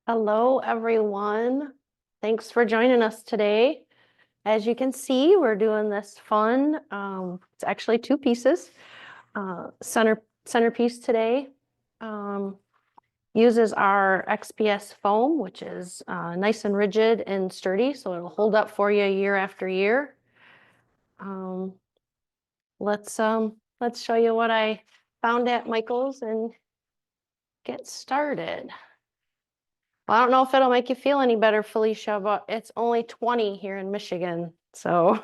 Hello, everyone. Thanks for joining us today. As you can see, we're doing this fun, it's actually two pieces, centerpiece today. Uses our XPS foam, which is nice and rigid and sturdy, so it'll hold up for you year after year. Let's show you what I found at Michael's and get started. Well, I don't know if it'll make you feel any better, Felicia, but it's only 20 here in Michigan. So,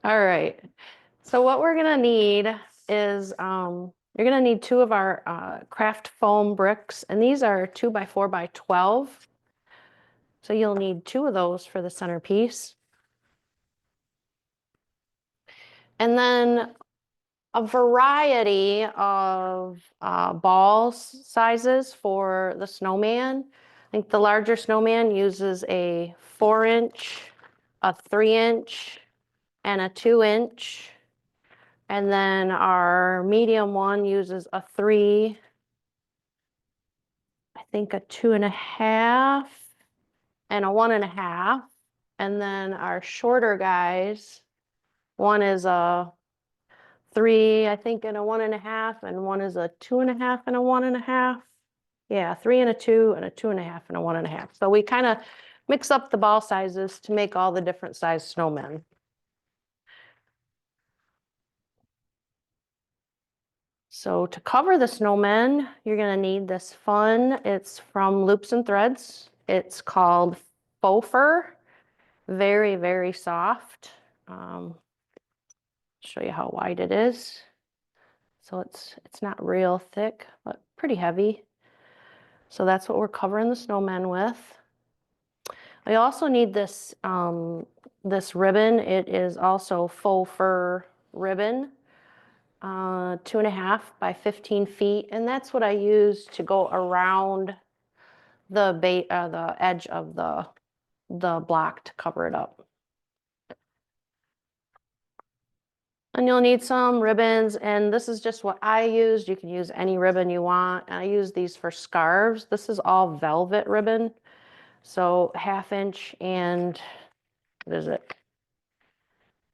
all right. So what we're gonna need is you're gonna need two of our CraftFōM bricks, and these are 2x4x12. So you'll need two of those for the centerpiece. And then a variety of ball sizes for the snowman. I think the larger snowman uses a 4-inch, a 3-inch, and a 2-inch. And then our medium one uses a 3, I think a 2.5, and a 1.5. And then our shorter guys, one is a 3, I think, and a 1.5, and one is a 2.5 and a 1.5. Yeah, 3 and a 2 and a 2.5 and a 1.5. So we kind of mix up the ball sizes to make all the different size snowmen. So to cover the snowmen, you're going to need this fun. It's from Loops and Threads. It's called Faux fur. Very, very soft. Show you how wide it is. So it's not real thick, but pretty heavy. So that's what we're covering the snowmen with. I also need this this ribbon. It is also faux fur ribbon, 2.5 by 15 feet, and that's what I use to go around the edge of the block to cover it up. And you'll need some ribbons, and this is just what I used. You can use any ribbon you want. And I use these for scarves. This is all velvet ribbon. So 1/2 inch and, what is it?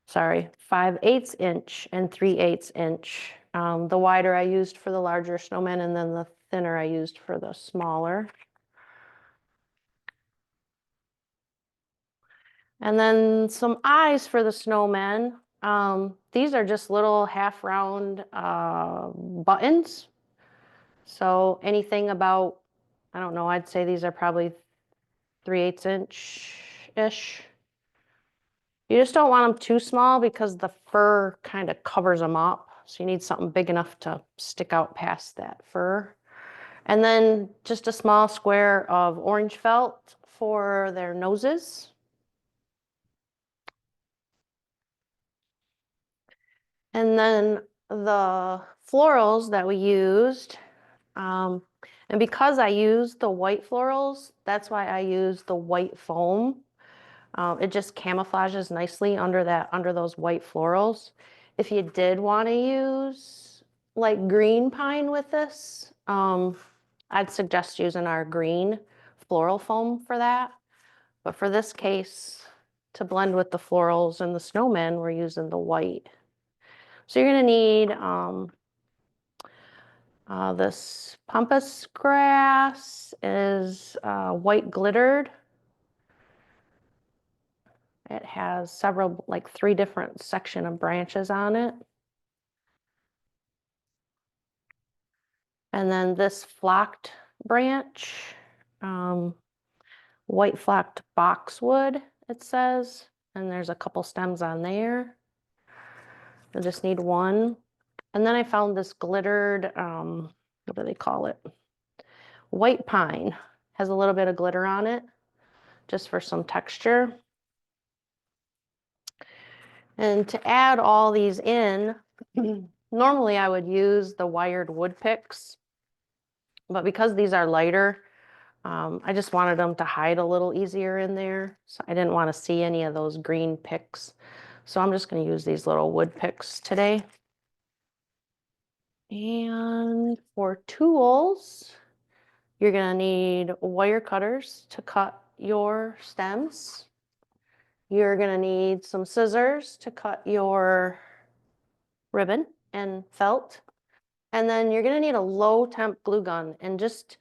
Sorry, 5/8 inch and 3/8 inch. The wider I used for the larger snowmen, and then the thinner I used for the smaller. And then some eyes for the snowmen. These are just little half-round buttons. So anything about, I don't know, I'd say these are probably 3/8 inch-ish. You just don't want them too small because the fur kind of covers them up. So you need something big enough to stick out past that fur. And then just a small square of orange felt for their noses. And then the florals that we used, and because I used the white florals, that's why I used the white foam. It just camouflages nicely under those white florals. If you did want to use like green pine with this, I'd suggest using our green floral foam for that. But for this case, to blend with the florals and the snowmen, we're using the white. So you're going to need this Pampas grass is white glittered. It has several, like 3 different section of branches on it. And then this flocked branch, white flocked boxwood, it says. And there's a couple stems on there. I just need one. And then I found this glittered, what do they call it? White pine. Has a little bit of glitter on it, just for some texture. And to add all these in, normally I would use the wired wood picks, but because these are lighter, I just wanted them to hide a little easier in there. So I didn't want to see any of those green picks. So I'm just going to use these little wood picks today. And for tools, you're gonna need wire cutters to cut your stems. You're gonna need some scissors to cut your ribbon and felt. And then you're gonna need a low temp glue gun, and just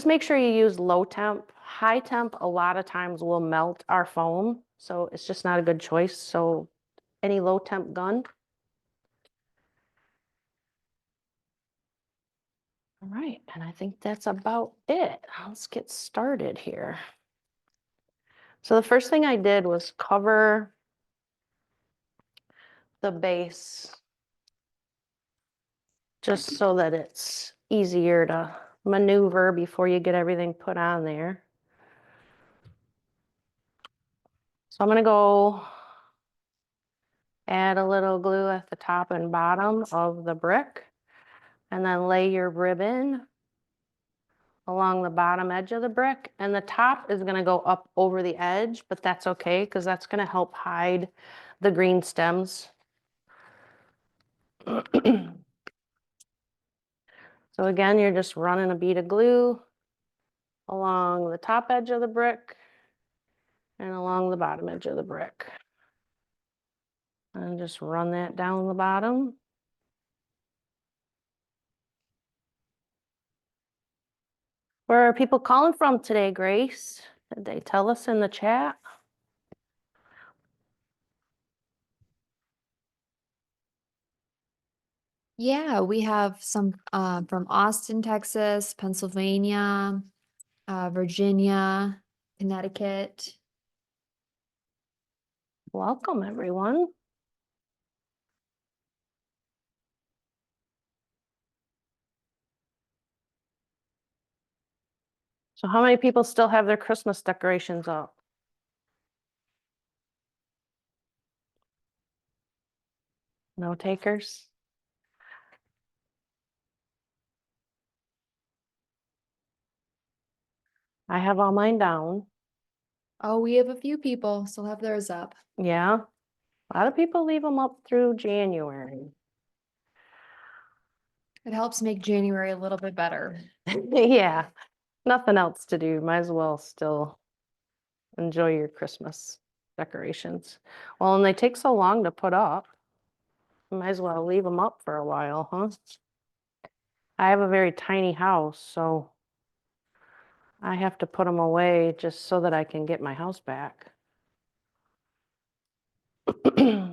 make sure you use low temp. High temp a lot of times will melt our foam, so it's just not a good choice. So any low temp gun. All right, and I think that's about it. Let's get started here. So the first thing I did was cover the base just so that it's easier to maneuver before you get everything put on there. So I'm gonna go add a little glue at the top and bottom of the brick, and then lay your ribbon along the bottom edge of the brick, and the top is gonna go up over the edge, but that's okay because that's gonna help hide the green stems. So again, you're just running a bead of glue along the top edge of the brick and along the bottom edge of the brick. And just run that down the bottom. Where are people calling from today, Grace? Did they tell us in the chat? Yeah, we have some from Austin, Texas, Pennsylvania, Virginia, Connecticut. Welcome, everyone. So how many people still have their Christmas decorations up? No takers? I have all mine down. Oh, we have a few people still have theirs up. Yeah, a lot of people leave them up through January. It helps make January a little bit better. Yeah, nothing else to do. Might as well still enjoy your Christmas decorations. Well, and they take so long to put up. Might as well leave them up for a while, huh? I have a very tiny house, so I have to put them away just so that I can get my house back.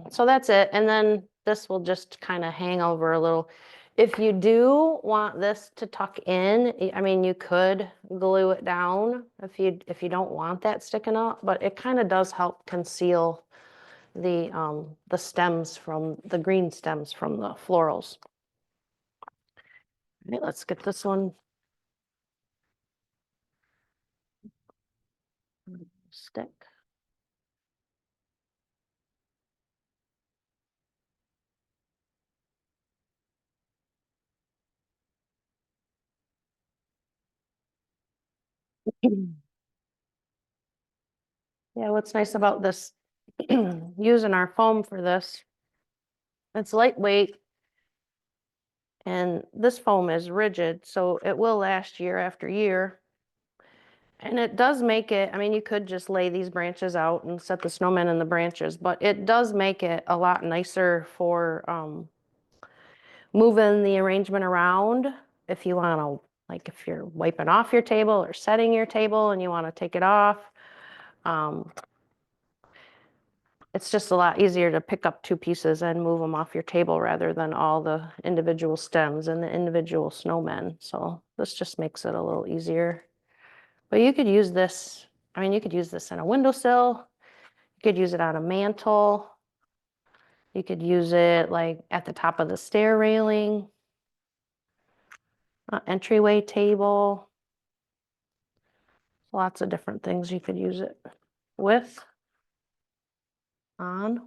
So that's it. And then this will just kind of hang over a little. If you do want this to tuck in, I mean, you could glue it down if you don't want that sticking up, but it kind of does help conceal the stems from the green stems from the florals. All right, let's get this one stick. Yeah, what's nice about this, using our foam for this, it's lightweight, and this foam is rigid, so it will last year after year. And it does make it, I mean, you could just lay these branches out and set the snowmen in the branches, but it does make it a lot nicer for moving the arrangement around. If you want to, like if you're wiping off your table or setting your table and you want to take it off, it's just a lot easier to pick up two pieces and move them off your table rather than all the individual stems and the individual snowmen. So this just makes it a little easier. But you could use this, I mean, you could use this in a windowsill. You could use it on a mantle. You could use it like at the top of the stair railing, entryway table. Lots of different things you could use it with, on.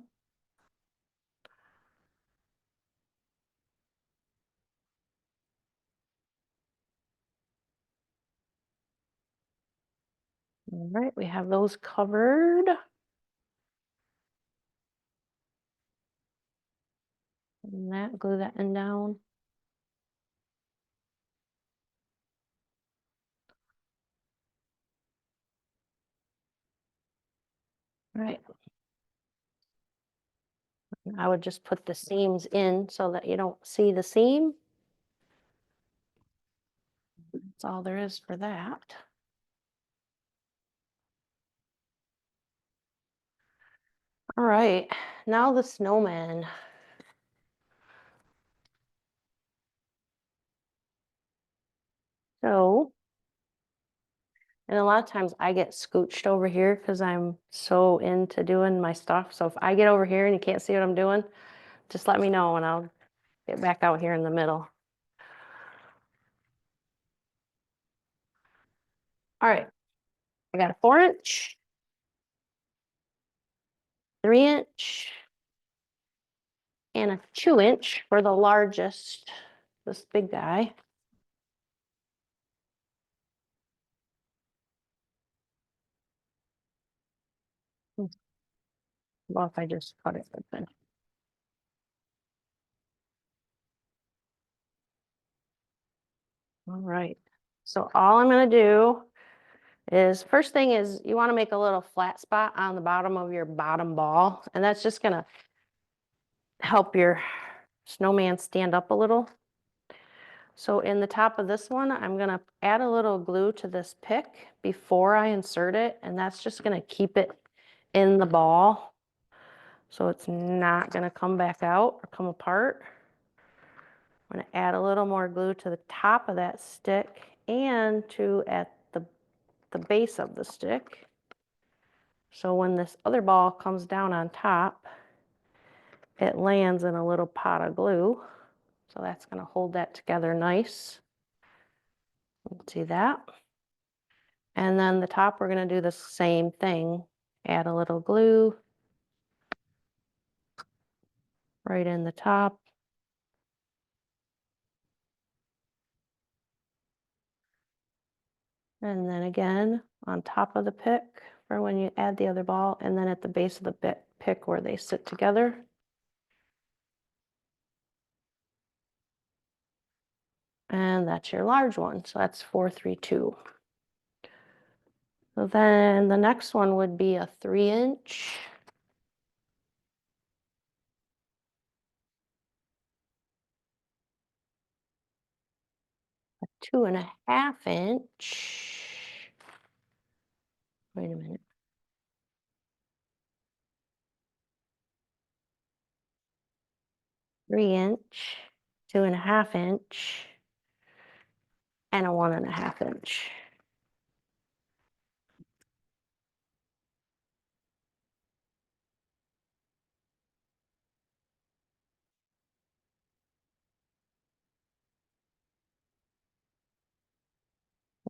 All right, we have those covered. And that, glue that end down. Right. I would just put the seams in so that you don't see the seam. That's all there is for that. All right, now the snowman. So, and a lot of times I get scooched over here because I'm so into doing my stuff. So if I get over here and you can't see what I'm doing, just let me know and I'll get back out here in the middle. All right, I got a 4-inch, 3-inch, and a 2-inch for the largest, this big guy. Well, if I just cut it open. All right, so all I'm gonna do is, first thing is you wanna make a little flat spot on the bottom of your bottom ball, and that's just gonna help your snowman stand up a little. So in the top of this one, I'm gonna add a little glue to this pick before I insert it, and that's just gonna keep it in the ball. So it's not gonna come back out or come apart. I'm gonna add a little more glue to the top of that stick and at the base of the stick. So when this other ball comes down on top, it lands in a little pot of glue. So that's gonna hold that together nice. See that? And then the top, we're gonna do the same thing. Add a little glue right in the top. And then again, on top of the pick for when you add the other ball, and then at the base of the pick where they sit together. And that's your large one. So that's 4, 3, 2. So then the next one would be a 3-inch. A 2.5 inch. Wait a minute. 3-inch, 2.5 inch, and a 1.5 inch.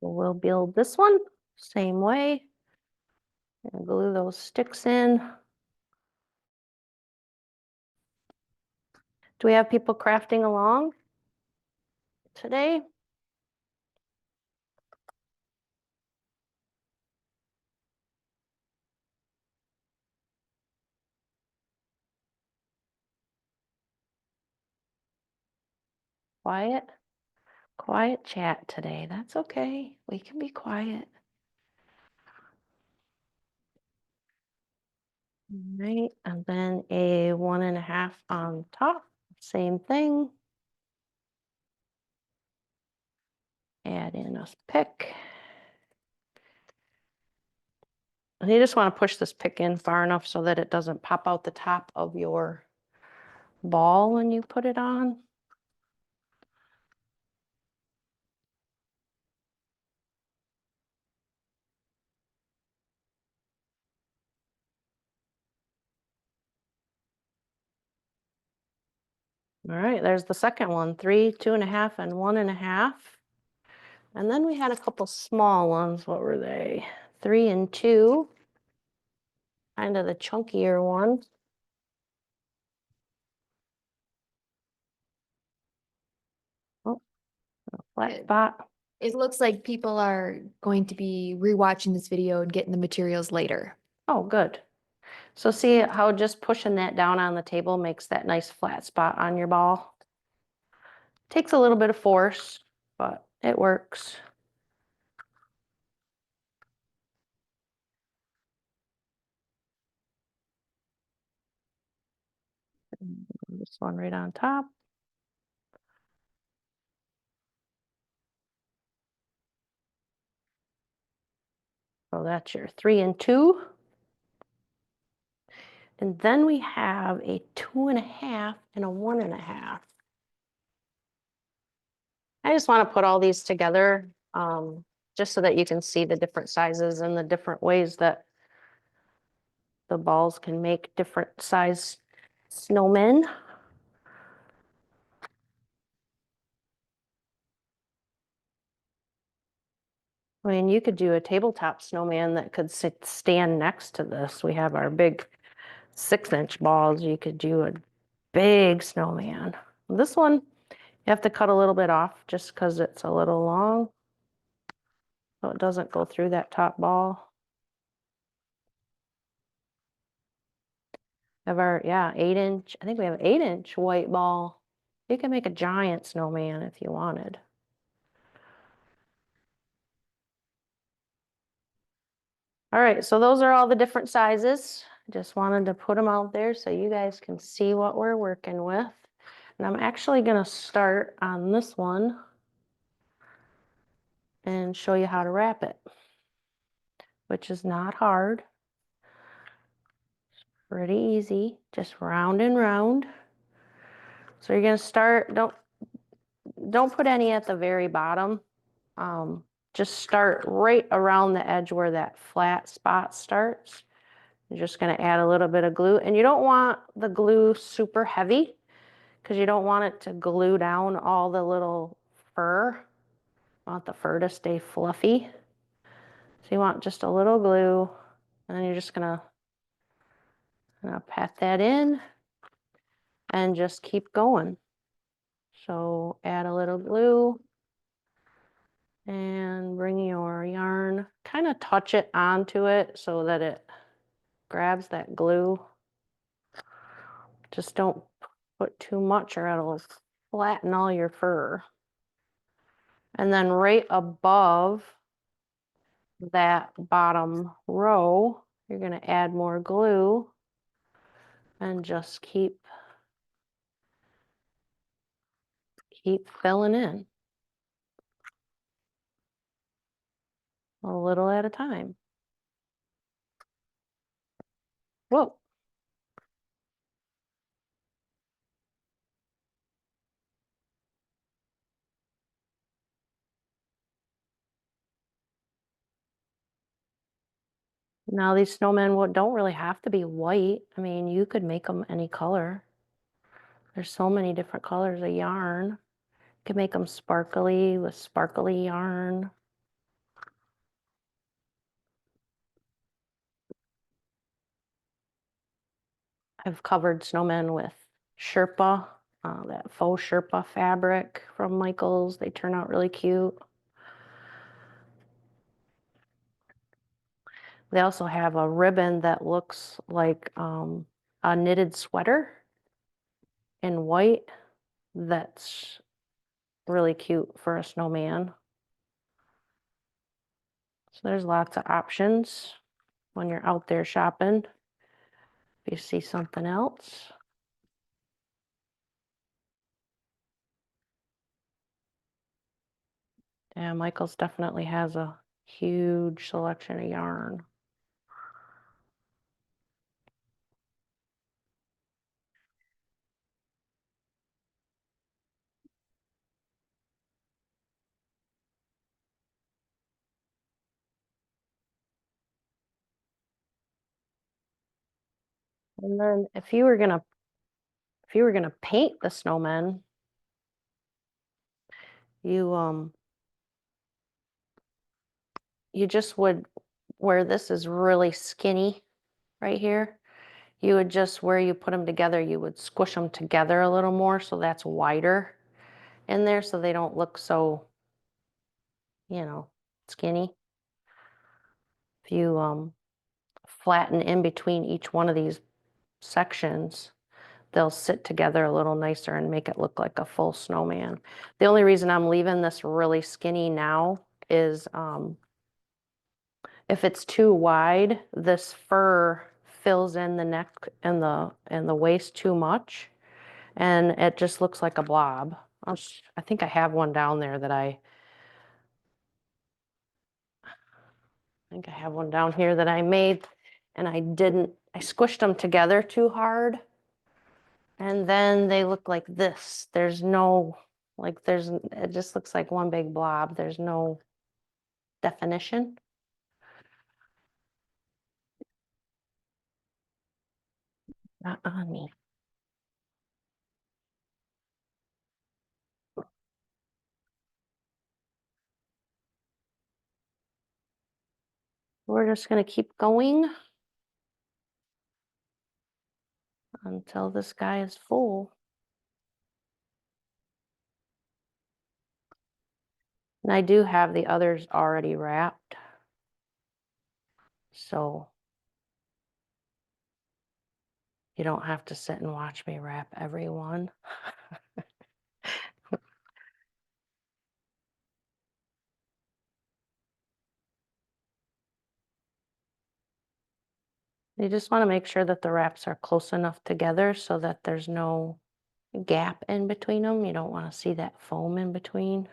We'll build this one same way and glue those sticks in. Do we have people crafting along today? Quiet? Quiet chat today. That's okay. We can be quiet. All right, and then a 1.5 on top. Same thing. Add in a pick. And you just want to push this pick in far enough so that it doesn't pop out the top of your ball when you put it on. All right, there's the second one, 3, 2.5, and 1.5. And then we had a couple small ones. What were they? 3 and 2, kind of the chunkier one. Oh, a flat spot. It looks like people are going to be rewatching this video and getting the materials later. Oh, good. So see how just pushing that down on the table makes that nice flat spot on your ball? Takes a little bit of force, but it works. This one right on top. So that's your 3 and 2. And then we have a 2.5 and a 1.5. I just want to put all these together just so that you can see the different sizes and the different ways that the balls can make different size snowmen. I mean, you could do a tabletop snowman that could stand next to this. We have our big 6-inch balls. You could do a big snowman. This one, you have to cut a little bit off just because it's a little long, so it doesn't go through that top ball. Have our, yeah, 8-inch, I think we have an 8-inch white ball. You can make a giant snowman if you wanted. All right, so those are all the different sizes. Just wanted to put them out there so you guys can see what we're working with. And I'm actually gonna start on this one and show you how to wrap it, which is not hard. Pretty easy, just round and round. So you're gonna start, don't put any at the very bottom. Just start right around the edge where that flat spot starts. You're just gonna add a little bit of glue, and you don't want the glue super heavy because you don't want it to glue down all the little fur. You want the fur to stay fluffy. So you want just a little glue, and then you're just gonna pat that in and just keep going. So add a little glue and bring your yarn, kind of touch it onto it so that it grabs that glue. Just don't put too much or it'll flatten all your fur. And then right above that bottom row, you're going to add more glue and just keep filling in a little at a time. Whoa. Now these snowmen don't really have to be white. I mean, you could make them any color. There's so many different colors of yarn. You could make them sparkly with sparkly yarn. I've covered snowmen with Sherpa, that faux Sherpa fabric from Michaels. They turn out really cute. They also have a ribbon that looks like a knitted sweater in white. That's really cute for a snowman. So there's lots of options when you're out there shopping. If you see something else. Yeah, Michaels definitely has a huge selection of yarn. And then if you were gonna paint the snowmen, you just would, where this is really skinny right here, you would just, where you put them together, you would squish them together a little more so that's wider in there so they don't look so, skinny. If you flatten in between each one of these sections, they'll sit together a little nicer and make it look like a full snowman. The only reason I'm leaving this really skinny now is if it's too wide, this fur fills in the neck and the waist too much, and it just looks like a blob. I think I have one down there that I think I have one down here that I made, and I squished them together too hard. And then they look like this. There's no, it just looks like one big blob. There's no definition. Not on me. We're just going to keep going until this guy is full. And I do have the others already wrapped. So you don't have to sit and watch me wrap every one. You just want to make sure that the wraps are close enough together so that there's no gap in between them. You don't want to see that foam in between.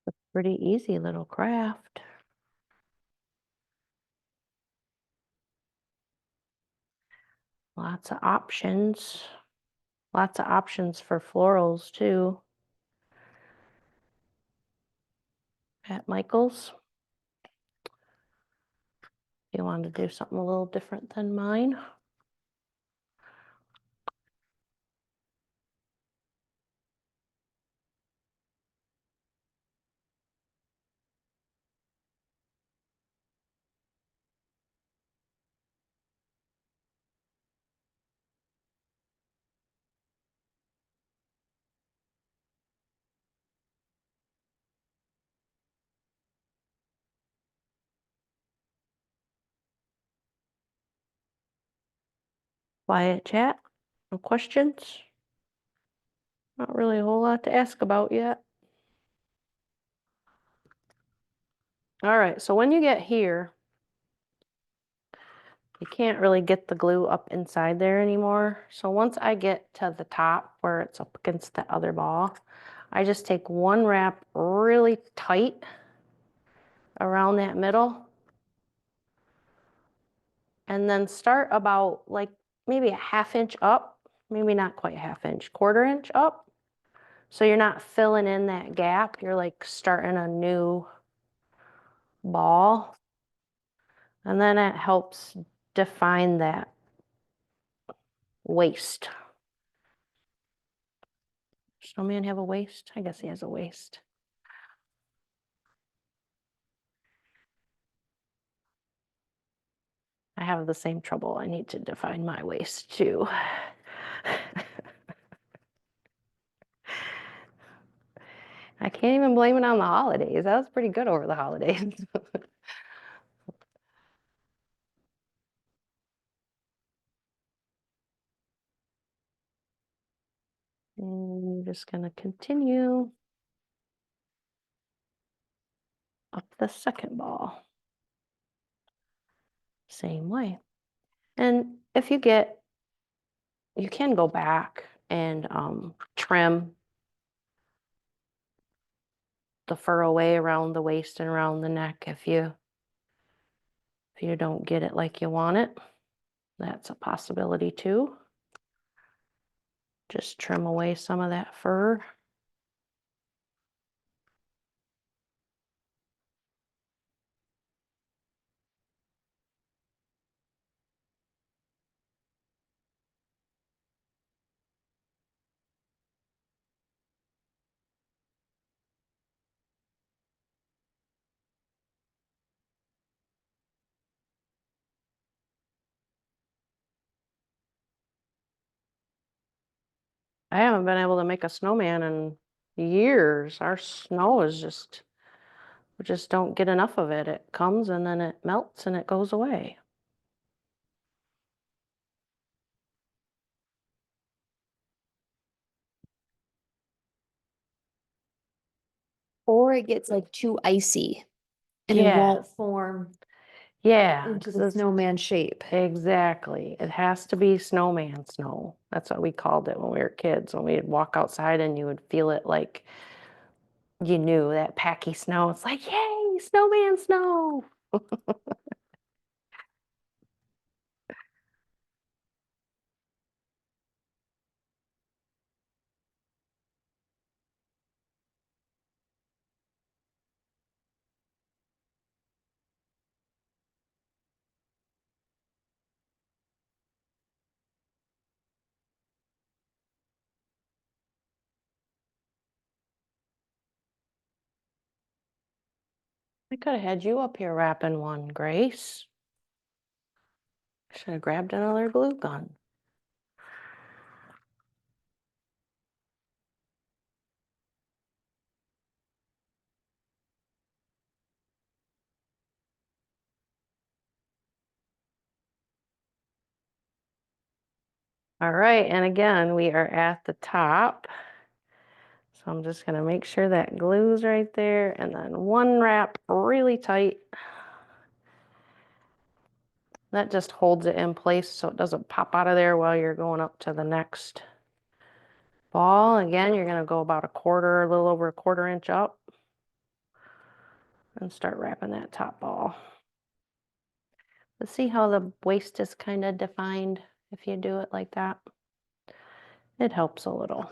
It's a pretty easy little craft. Lots of options. Lots of options for florals too at Michael's. If you want to do something a little different than mine. Quiet chat. No questions? Not really a whole lot to ask about yet. All right, so when you get here, you can't really get the glue up inside there anymore. So once I get to the top where it's up against that other ball, I just take one wrap really tight around that middle and then start about like maybe a ½ inch up, maybe not quite a ½ inch, ½ inch up. So you're not filling in that gap, you're like starting a new ball. And then it helps define that waist. Snowman have a waist? I guess he has a waist. I have the same trouble. I need to define my waist too. I can't even blame it on the holidays. That was pretty good over the holidays. And I'm just gonna continue up the second ball. Same way. And if you can go back and trim the fur away around the waist and around the neck if you don't get it like you want it. That's a possibility too. Just trim away some of that fur. I haven't been able to make a snowman in years. Our snow is we just don't get enough of it. It comes and then it melts and it goes away. it gets like too icy and it Yeah. won't form Yeah, into 'cause the it's- snowman shape. exactly. It has to be snowman snow. That's what we called it when we were kids. When we'd walk outside and you would feel it like you knew that packy snow. It's like, yay, snowman snow. I could have had you up here wrapping one, Grace. Should have grabbed another glue gun. All right, and again, we are at the top. So I'm just gonna make sure that glue's right there and then one wrap really tight. That just holds it in place so it doesn't pop out of there while you're going up to the next ball. Again, you're gonna go about a little over a 1/4 inch up and start wrapping that top ball. Let's see how the waist is kind of defined if you do it like that. It helps a little.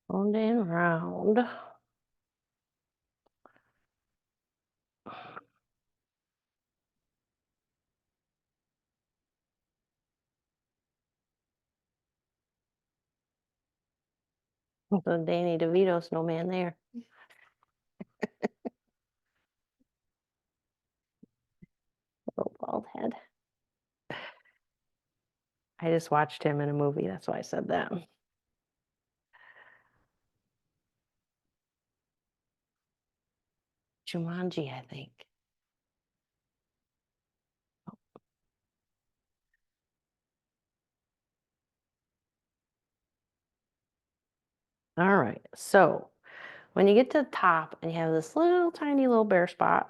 Round and round. The Danny DeVito snowman there. Little bald head. I just watched him in a movie, that's why I said that. Jumanji, I think. All right, so when you get to the top and you have this little tiny little bare spot,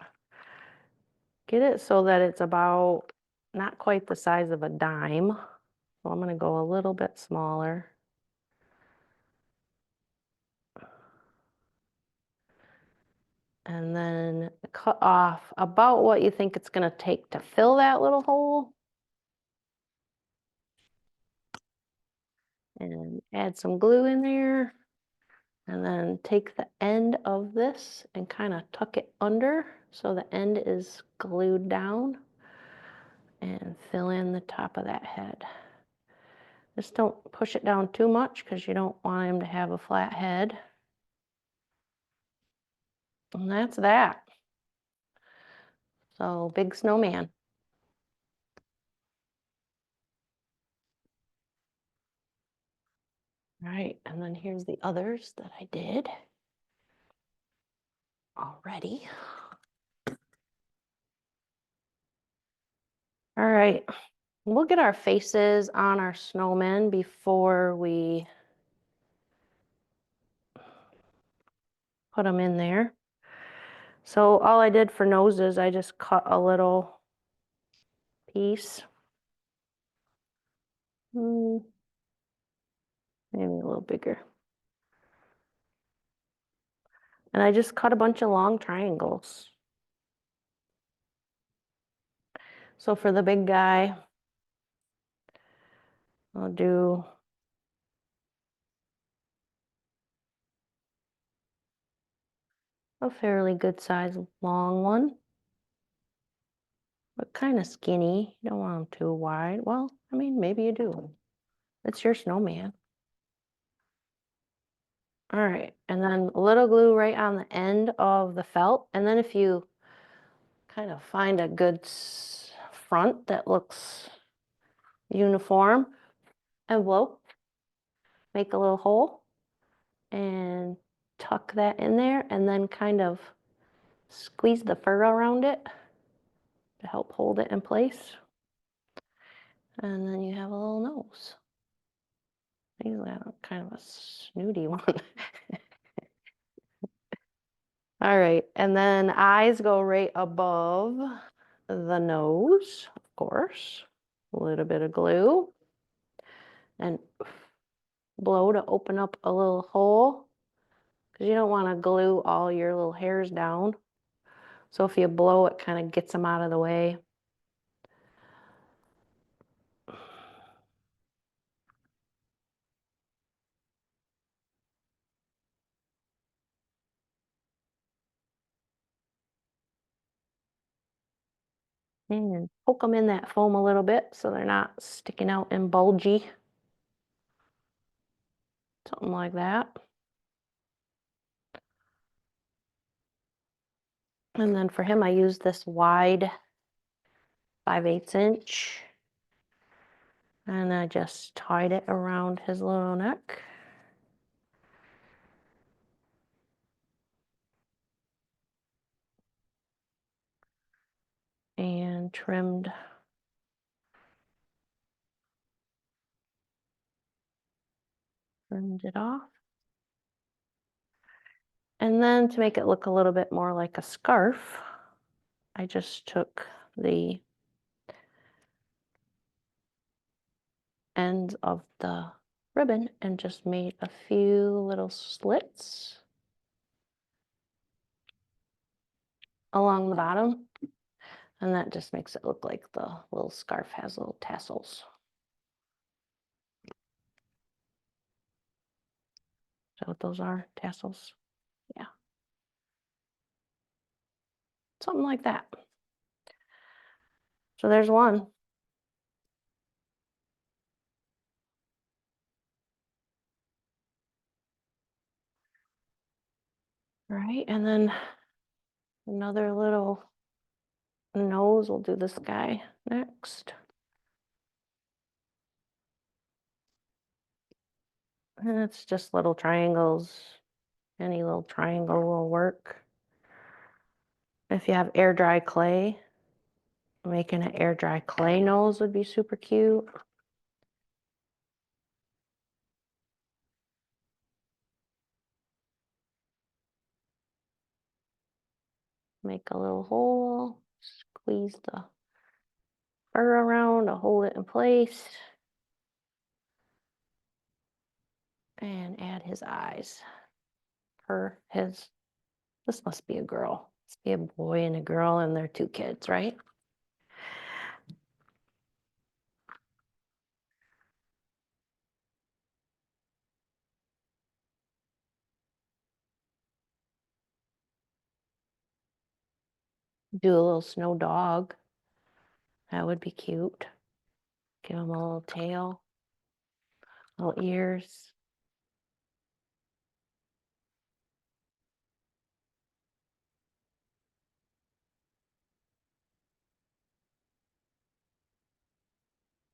get it so that it's about not quite the size of a dime. So I'm gonna go a little bit smaller. And then cut off about what you think it's gonna take to fill that little hole. And add some glue in there. And then take the end of this and kind of tuck it under so the end is glued down. And fill in the top of that head. Just don't push it down too much because you don't want him to have a flat head. And that's that. So, big snowman. All right, and then here's the others that I did already. All right, we'll get our faces on our snowmen before we put them in there. So all I did for noses, I just cut a little piece. Maybe a little bigger. And I just cut a bunch of long triangles. So for the big guy, I'll do a fairly good size long one, but kind of skinny. You don't want them too wide. Well, I mean, maybe you do. It's your snowman. All right, and then a little glue right on the end of the felt. And then if you kind of find a good front that looks uniform, envelope, make a little hole and tuck that in there and then kind of squeeze the fur around it to help hold it in place. And then you have a little nose. Usually I have kind of a snooty one. All right, and then eyes go right above the nose, of course. A little bit of glue and blow to open up a little hole because you don't want to glue all your little hairs down. So if you blow, it kind of gets them out of the way. And poke them in that foam a little bit so they're not sticking out and bulgy. Something like that. And then for him, I used this wide 5/8 inch. And I just tied it around his little neck. And trimmed it off. And then to make it look a little bit more like a scarf, I just took the ends of the ribbon and just made a few little slits along the bottom. And that just makes it look like the little scarf has little tassels. Is that what those are? Tassels? Yeah. Something like that. So there's one. All right, and then another little nose. We'll do this guy next. And it's just little triangles. Any little triangle will work. If you have air dry clay, making an air dry clay nose would be super cute. Make a little hole, squeeze the fur around to hold it in place. And add his eyes. This must be a girl. Must be a boy and a girl and they're 2 kids, right? Do a little snow dog. That would be cute. Give him a little tail, little ears.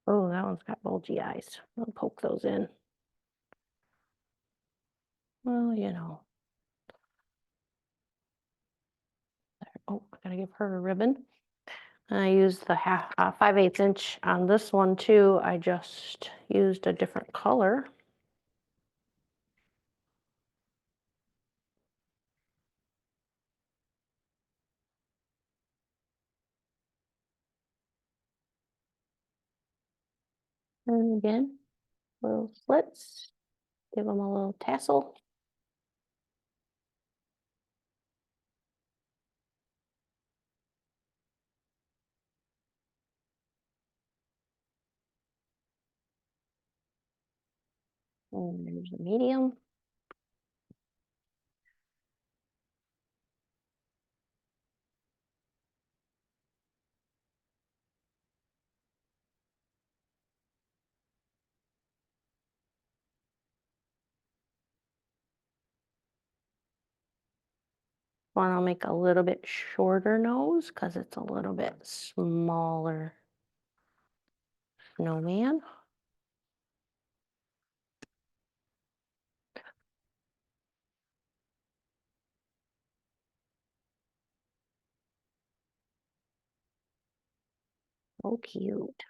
Oh, that one's got bulgy eyes. I'll poke those in. Well, you know. Oh, I gotta give her a ribbon. And I used the 5/8 inch on this one too. I just used a different color. And again, little slits. Give them a little tassel. And there's the medium. one I'll make a little bit shorter nose because it's a little bit smaller snowman. So cute.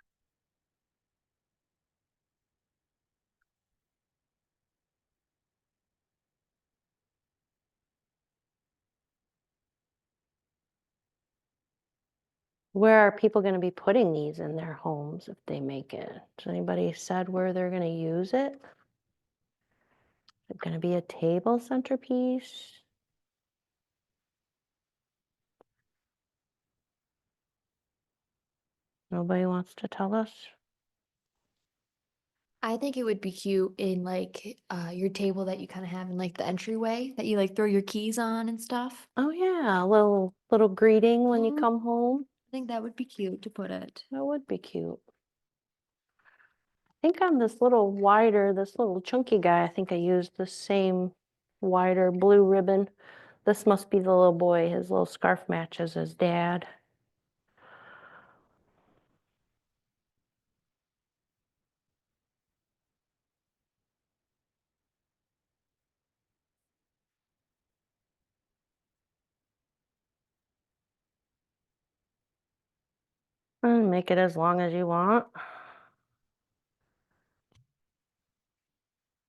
Where are people going to be putting these in their homes if they make it? Has anybody said where they're going to use it? Is it going to be a table centerpiece? Nobody wants to tell us? I think it would be cute in like your table that you kind of have in like the entryway that you like throw your keys on and stuff. Oh yeah, a little greeting when you Mhm. come home. I think that would be cute to put it. That would be cute. I think on this little wider, this little chunky guy, I think I used the same wider blue ribbon. This must be the little boy. His little scarf matches his dad. And make it as long as you want.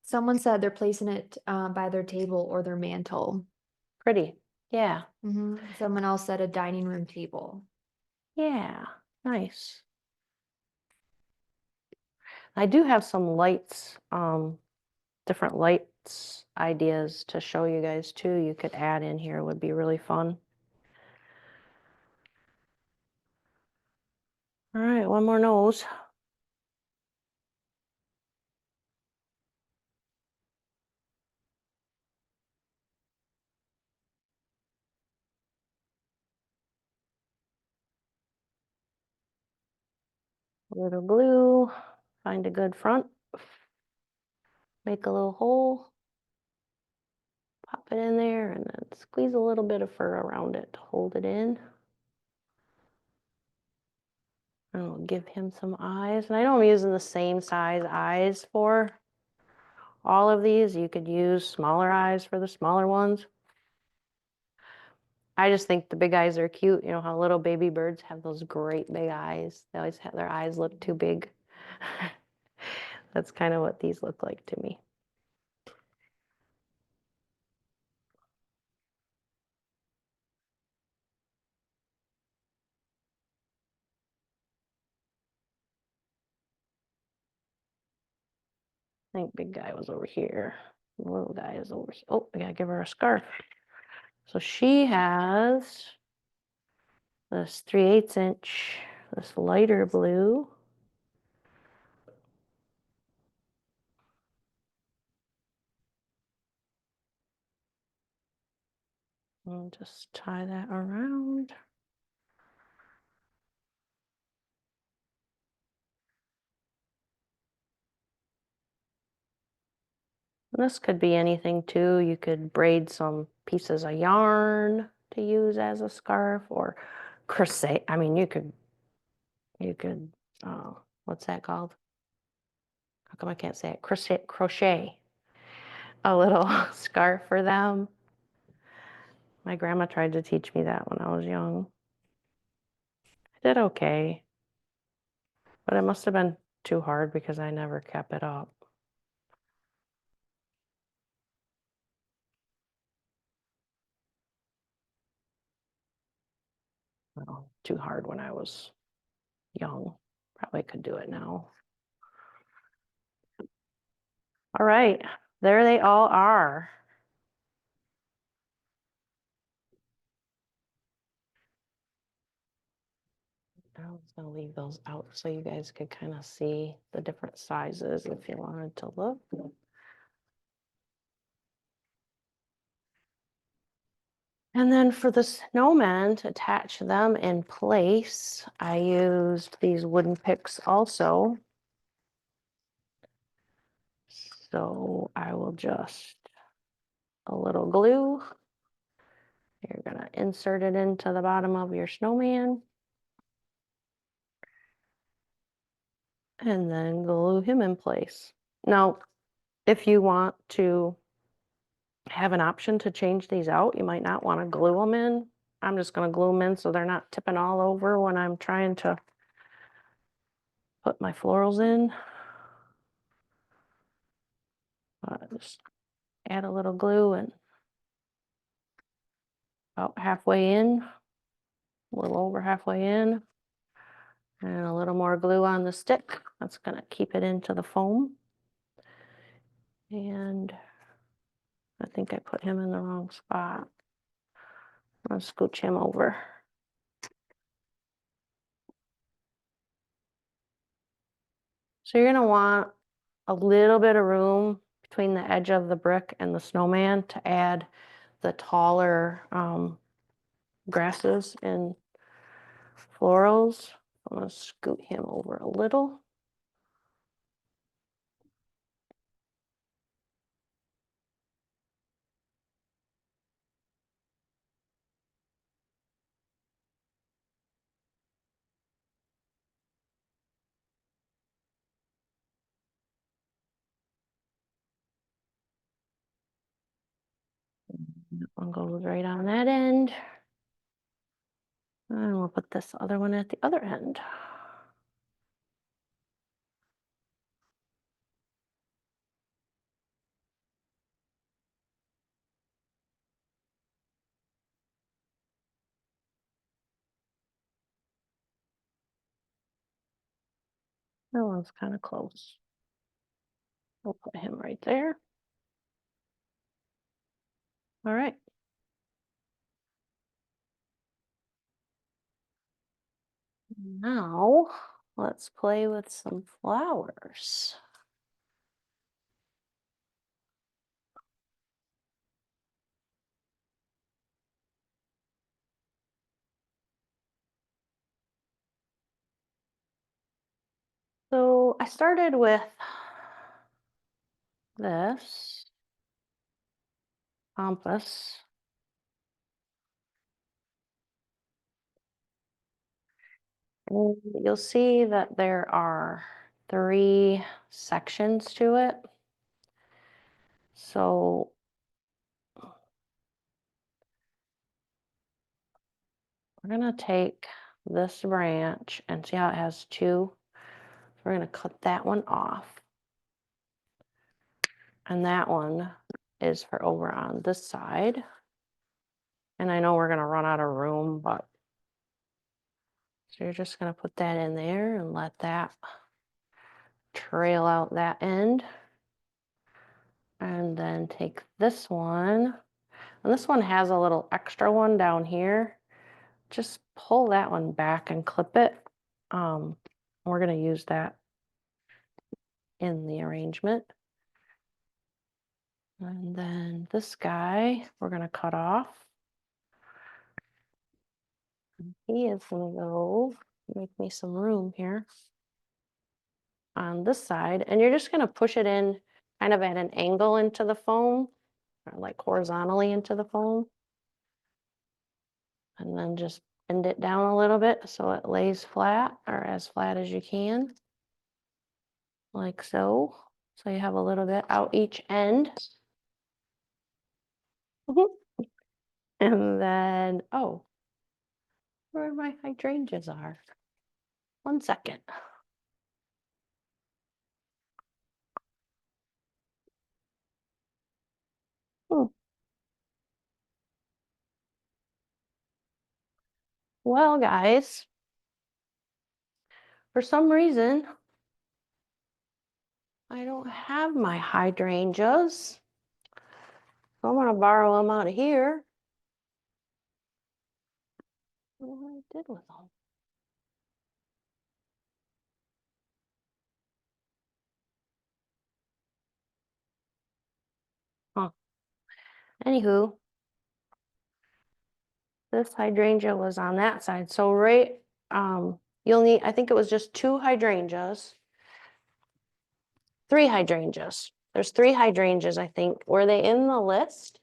Someone said they're placing it by their table or their mantle. Pretty. Yeah. Someone else said a dining room table. Yeah. Nice. I do have some lights, different lights ideas to show you guys too. You could add in here, would be really fun. All right, one more nose. A little glue, find a good front, make a little hole, pop it in there, and then squeeze a little bit of fur around it to hold it in. And we'll give him some eyes. And I know I'm using the same size eyes for all of these. You could use smaller eyes for the smaller ones. I just think the big eyes are cute. You know how little baby birds have those great big eyes? They always have their eyes look too big. That's kind of what these look like to me. I think big guy was over here. The little guy is over here. Oh, I gotta give her a scarf. So she has this 3/8 inch, this lighter blue. And just tie that around. And this could be anything too. You could braid some pieces of yarn to use as a scarf or crochet. I mean, you could, what's that called? How come I can't say it? Crochet a little scarf for them. My grandma tried to teach me that when I was young. I did okay, but it must have been too hard because I never kept it up. Well, too hard when I was young. Probably could do it now. All right, there they all are. I was gonna leave those out so you guys could kind of see the different sizes if you wanted to look. And then for the snowmen, to attach them in place, I used these wooden picks also. So I will just a little glue You're gonna insert it into the bottom of your snowman. And then glue him in place. Now, if you want to have an option to change these out, you might not want to glue them in. I'm just going to glue them in so they're not tipping all over when I'm trying to put my florals in. Just add a little glue and about halfway in, a little over halfway in, and a little more glue on the stick. That's going to keep it into the foam. And I think I put him in the wrong spot. I'm going to scooch him over. So you're going to want a little bit of room between the edge of the brick and the snowman to add the taller grasses and florals. I'm going to scoot him over a little. That one goes right on that end. And we'll put this other one at the other end. That one's kind of close. We'll put him right there. All right. Now let's play with some flowers. So I started with this Pampas. And you'll see that there are 3 sections to it. So we're going to take this branch and see how it has 2. We're going to cut that one off. And that one is for over on this side. And I know we're going to run out of room, but so you're just going to put that in there and let that trail out that end. And then take this one. And this one has a little extra one down here. Just pull that one back and clip it. We're going to use that in the arrangement. And then this guy, we're going to cut off. He is going to go, make me some room here on this side. And you're just going to push it in kind of at an angle into the foam, or like horizontally into the foam. And then just bend it down a little bit so it lays flat, or as flat as you can. Like so. So you have a little bit out each end. And then, oh, where my hydrangeas are. 1 second. Well, guys, for some reason, I don't have my hydrangeas. So I'm going to borrow them out of here. I don't know what I did with them. Huh. Anywho, this hydrangea was on that side. So you'll need, I think it was just 2 hydrangeas. 3 hydrangeas. There's 3 hydrangeas, I think. Were they in the list?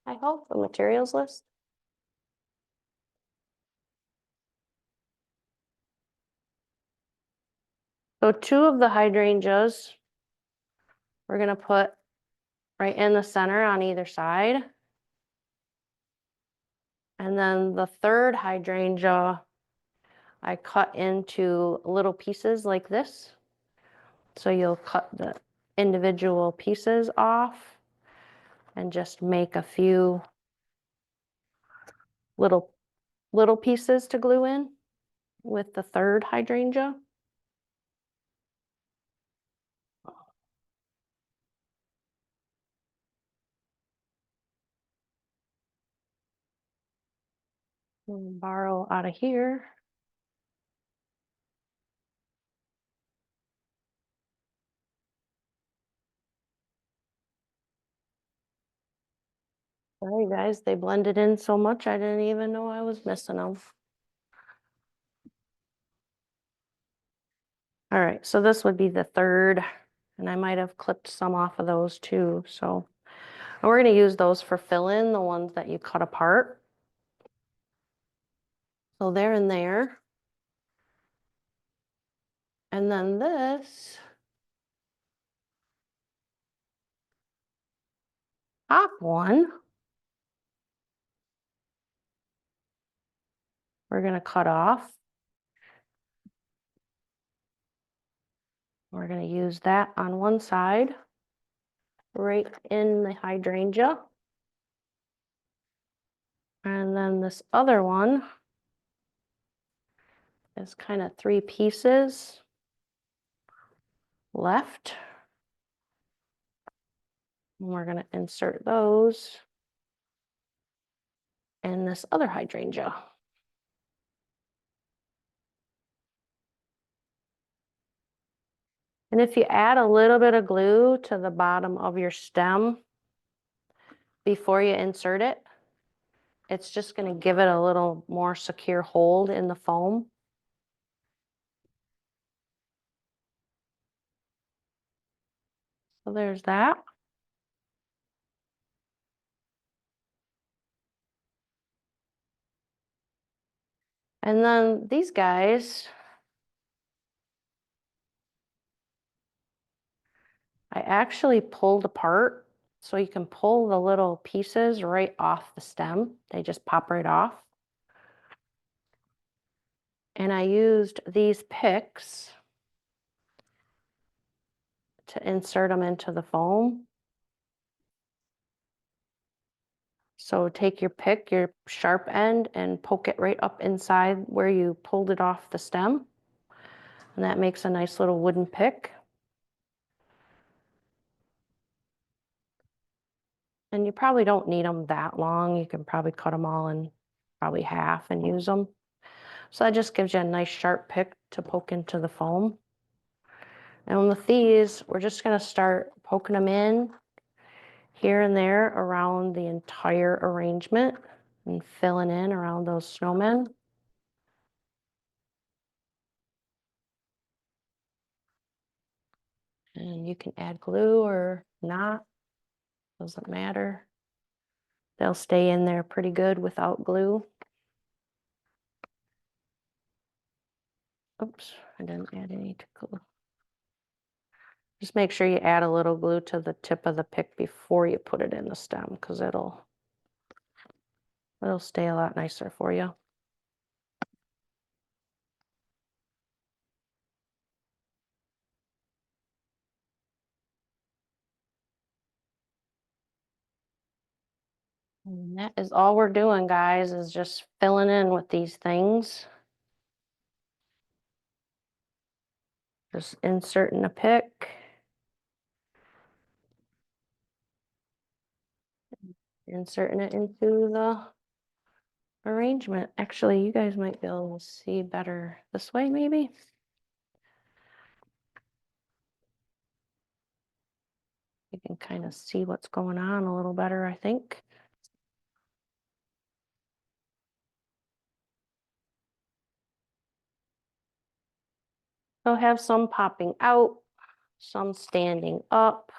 I hope the materials list. So 2 of the hydrangeas we're gonna put right in the center on either side. And then the 3rd hydrangea, I cut into little pieces like this. So you'll cut the individual pieces off and just make a few little pieces to glue in with the 3rd hydrangea. Borrow out of here. Sorry guys, they blended in so much I didn't even know I was missing them. All right, so this would be the 3rd, and I might have clipped some off of those too. So we're going to use those for fill-in, the ones that you cut apart. So they're in there. And then this top one, we're going to cut off. We're going to use that on one side, right in the hydrangea. And then this other one is kind of 3 pieces left. And we're going to insert those in this other hydrangea. And if you add a little bit of glue to the bottom of your stem before you insert it, it's just going to give it a little more secure hold in the foam. So there's that. And then these guys, I actually pulled apart, so you can pull the little pieces right off the stem. They just pop right off. And I used these picks to insert them into the foam. So take your pick, your sharp end, and poke it right up inside where you pulled it off the stem. And that makes a nice little wooden pick. And you probably don't need them that long. You can probably cut them all in probably half and use them. So that just gives you a nice sharp pick to poke into the foam. And with these, we're just going to start poking them in here and there around the entire arrangement and filling in around those snowmen. And you can add glue or not, doesn't matter. They'll stay in there pretty good without glue. Oops, I didn't add any glue. Just make sure you add a little glue to the tip of the pick before you put it in the stem, because it'll stay a lot nicer for you. And that is all we're doing, guys, is just filling in with these things. Just inserting a pick. Inserting it into the arrangement. Actually, you guys might be able to see better this way, maybe. You can kind of see what's going on a little better, I think. So have some popping out, some standing up.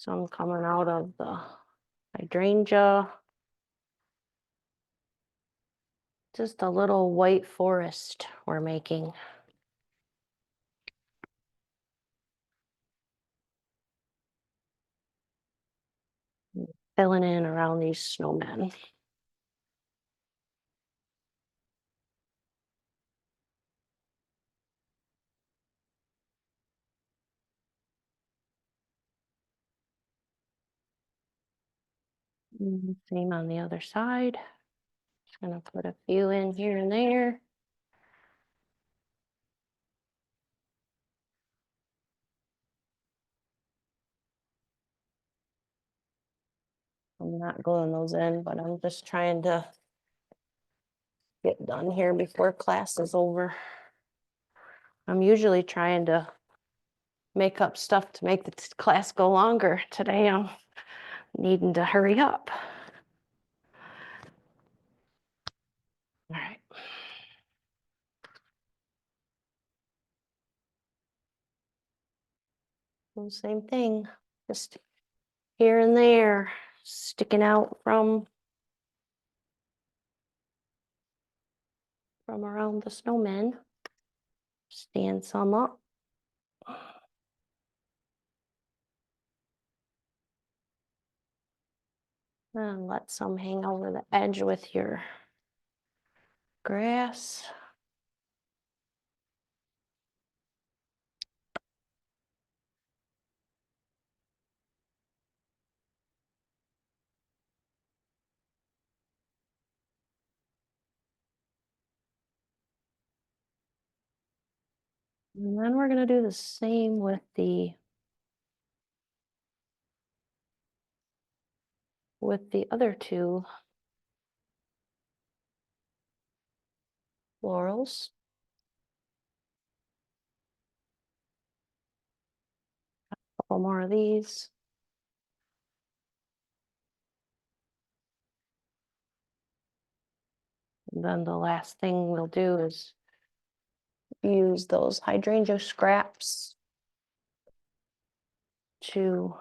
Some coming out of the hydrangea. Just a little white forest we're making. Filling in around these snowmen. Same on the other side. Just gonna put a few in here and there. I'm not gluing those in, but I'm just trying to get done here before class is over. I'm usually trying to make up stuff to make the class go longer. Today I'm needing to hurry up. All right. Well, same thing, just here and there, sticking out from around the snowmen. Stand some up. And let some hang over the edge with your grass. And then we're going to do the same with the other two florals. A couple more of these. And then the last thing we'll do is use those hydrangea scraps to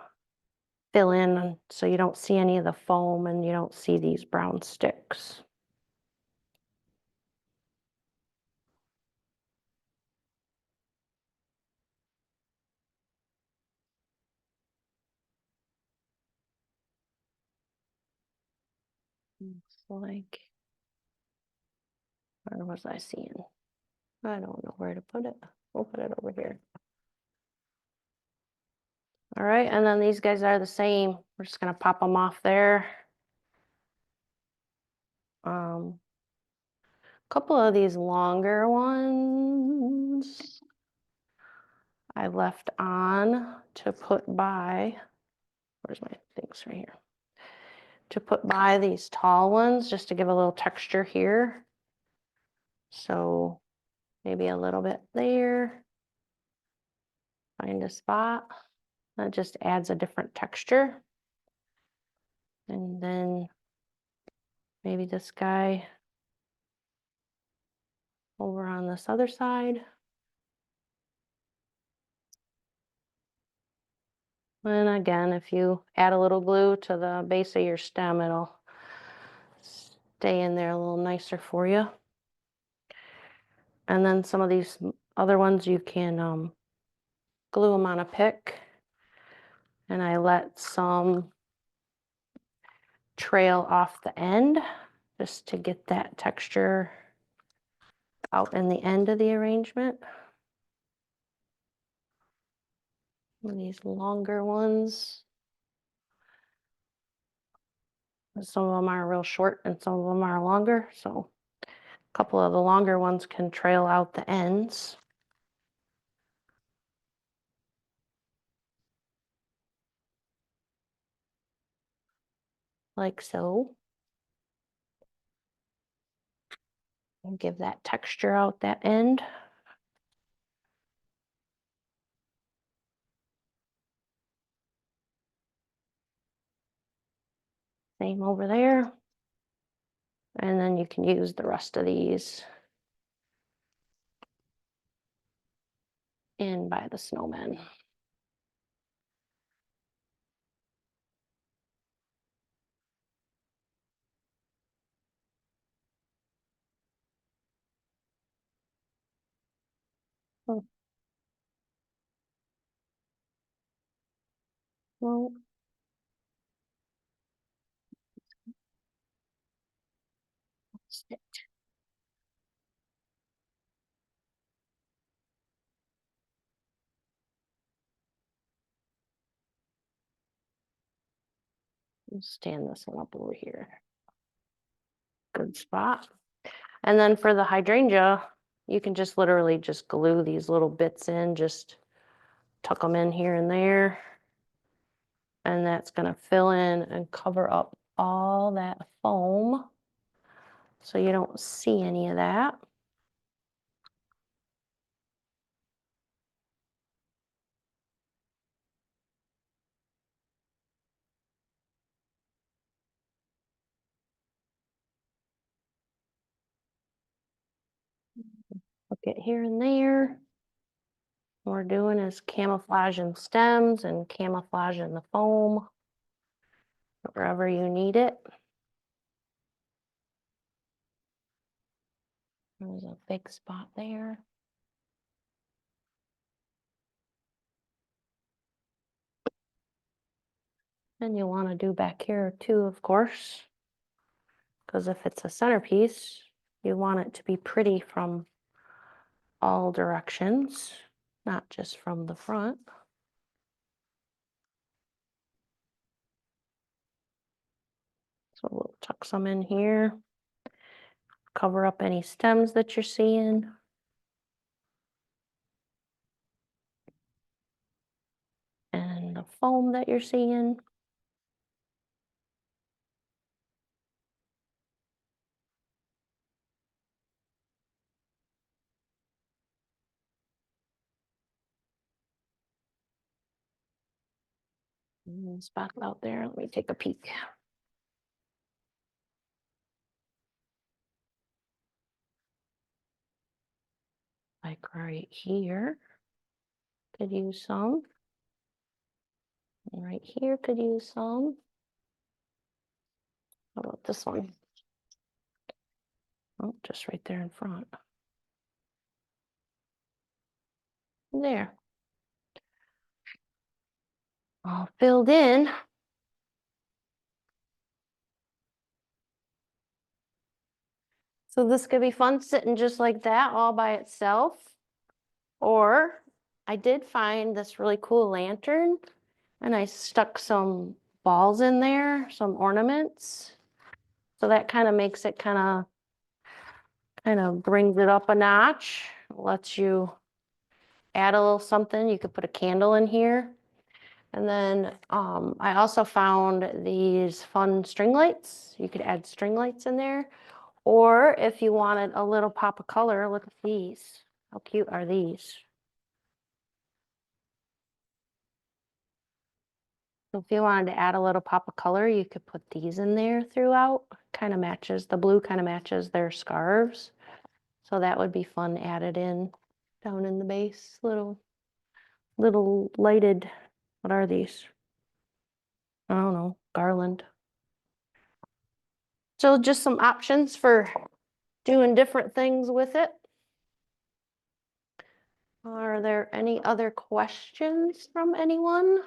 fill in so you don't see any of the foam and you don't see these brown sticks. Looks like, where was I seeing? I don't know where to put it. We'll put it over here. All right, and then these guys are the same. We're just gonna pop them off there. A couple of these longer ones I left on to put by, where's my things right here? To put by these tall ones just to give a little texture here. So maybe a little bit there. Find a spot. That just adds a different texture. And then maybe this guy over on this other side. And again, if you add a little glue to the base of your stem, it'll stay in there a little nicer for you. And then some of these other ones, you can glue them on a pick. And I let some trail off the end just to get that texture out in the end of the arrangement. And these longer ones, some of them are real short and some of them are longer, so a couple of the longer ones can trail out the ends. Like so. And give that texture out that end. Same over there. And then you can use the rest of these in by the snowmen. Oh. Well, stick. We'll stand this one up over here. Good spot. And then for the hydrangea, you can just literally just glue these little bits in, just tuck them in here and there. And that's gonna fill in and cover up all that foam, so you don't see any of that. Look at here and there. What we're doing is camouflaging stems and camouflaging the foam wherever you need it. There's a big spot there. And you want to do back here too, of course, because if it's a centerpiece, you want it to be pretty from all directions, not just from the front. So we'll tuck some in here, cover up any stems that you're seeing. And the foam that you're seeing. Spot out there, let me take a peek. Like right here, could use some. And right here could use some. How about this one? Oh, just right there in front. There. All filled in. So this could be fun sitting just like that all by itself. Or I did find this really cool lantern and I stuck some balls in there, some ornaments. So that kind of makes it kind of brings it up a notch, lets you add a little something. You could put a candle in here. And then I also found these fun string lights. You could add string lights in there. Or if you wanted a little pop of color, look at these. How cute are these? So if you wanted to add a little pop of color, you could put these in there throughout. Kind of matches, the blue kind of matches their scarves. So that would be fun added in down in the base. Little lighted, what are these? I don't know, garland. So just some options for doing different things with it. Are there any other questions from anyone?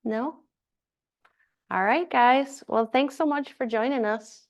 No? All right, guys. Well, thanks so much for joining us.